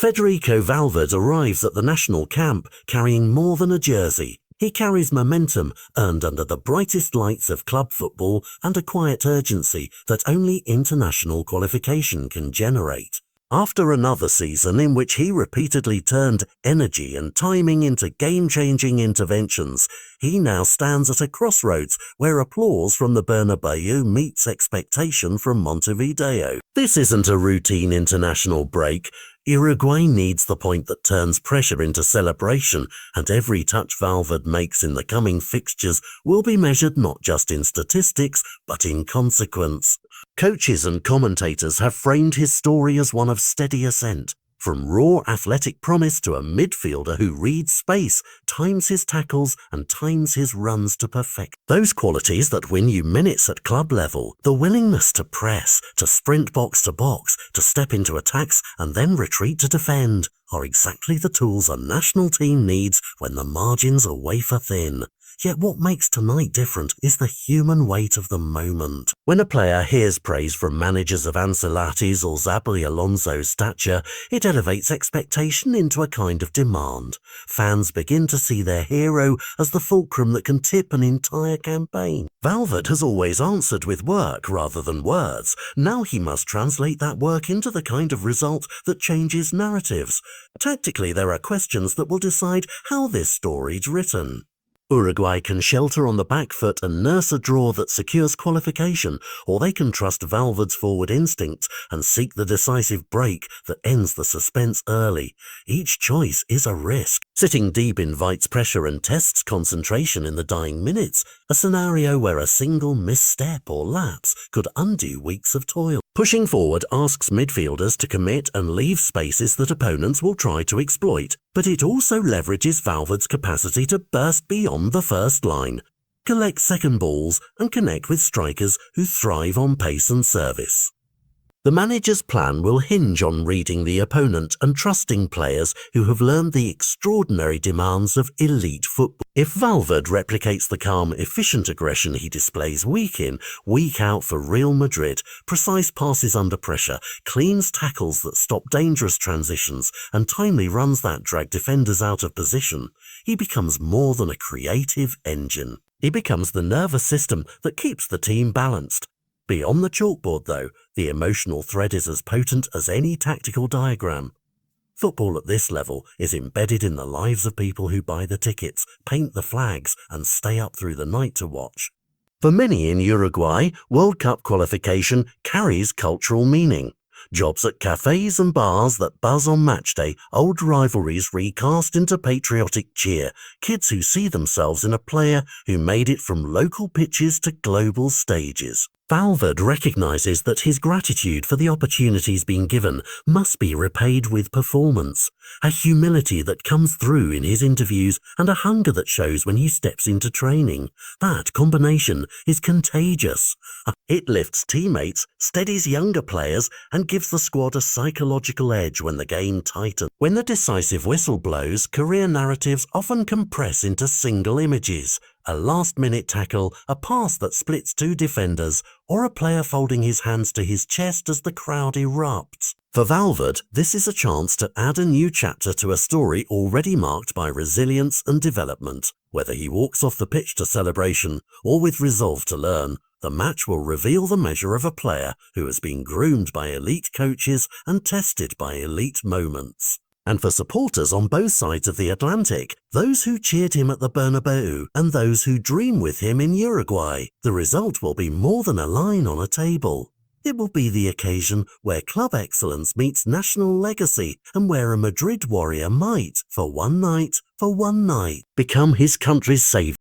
Federico Valverde arrives at the national camp carrying more than a jersey. He carries momentum earned under the brightest lights of club football and a quiet urgency that only international qualification can generate. After another season in which he repeatedly turned energy and timing into game-changing interventions, he now stands at a crossroads where applause from the Bernabeu meets expectation from Montevideo. This isn't a routine international break. Uruguay needs the point that turns pressure into celebration, and every touch Valverde makes in the coming fixtures will be measured not just in statistics, but in consequence. Coaches and commentators have framed his story as one of steady ascent. From raw athletic promise to a midfielder who reads space, times his tackles and times his runs to perfection. Those qualities that win you minutes at club level, the willingness to press, to sprint box to box, to step into attacks and then retreat to defend, are exactly the tools a national team needs when the margins are wafer thin. Yet what makes tonight different is the human weight of the moment. When a player hears praise from managers of Ancelotti's or Xabi Alonso's stature, it elevates expectation into a kind of demand. Fans begin to see their hero as the fulcrum that can tip an entire campaign. Valverde has always answered with work rather than words. Now he must translate that work into the kind of result that changes narratives. Tactically, there are questions that will decide how this story's written. Uruguay can shelter on the back foot and nurse a draw that secures qualification, or they can trust Valverde's forward instincts and seek the decisive break that ends the suspense early. Each choice is a risk. Sitting deep invites pressure and tests concentration in the dying minutes, a scenario where a single misstep or lapse could undo weeks of toil. Pushing forward asks midfielders to commit and leave spaces that opponents will try to exploit, but it also leverages Valverde's capacity to burst beyond the first line, collect second balls and connect with strikers who thrive on pace and service. The manager's plan will hinge on reading the opponent and trusting players who have learned the extraordinary demands of elite football. If Valverde replicates the calm, efficient aggression he displays week in, week out for Real Madrid, precise passes under pressure, cleans tackles that stop dangerous transitions, and timely runs that drag defenders out of position, he becomes more than a creative engine. He becomes the nervous system that keeps the team balanced. Beyond the chalkboard, though, the emotional thread is as potent as any tactical diagram. Football at this level is embedded in the lives of people who buy the tickets, paint the flags, and stay up through the night to watch. For many in Uruguay, World Cup qualification carries cultural meaning. Jobs at cafes and bars that buzz on match day, old rivalries recast into patriotic cheer, kids who see themselves in a player who made it from local pitches to global stages. Valverde recognizes that his gratitude for the opportunities being given must be repaid with performance, a humility that comes through in his interviews and a hunger that shows when he steps into training. That combination is contagious. It lifts teammates, steadies younger players, and gives the squad a psychological edge when the game tightens. When the decisive whistle blows, career narratives often compress into single images. A last-minute tackle, a pass that splits two defenders, or a player folding his hands to his chest as the crowd erupts. For Valverde, this is a chance to add a new chapter to a story already marked by resilience and development. Whether he walks off the pitch to celebration or with resolve to learn, the match will reveal the measure of a player who has been groomed by elite coaches and tested by elite moments. And for supporters on both sides of the Atlantic, those who cheered him at the Bernabeu and those who dream with him in Uruguay, the result will be more than a line on a table. It will be the occasion where club excellence meets national legacy and where a Madrid warrior might, for one night, become his country's savior.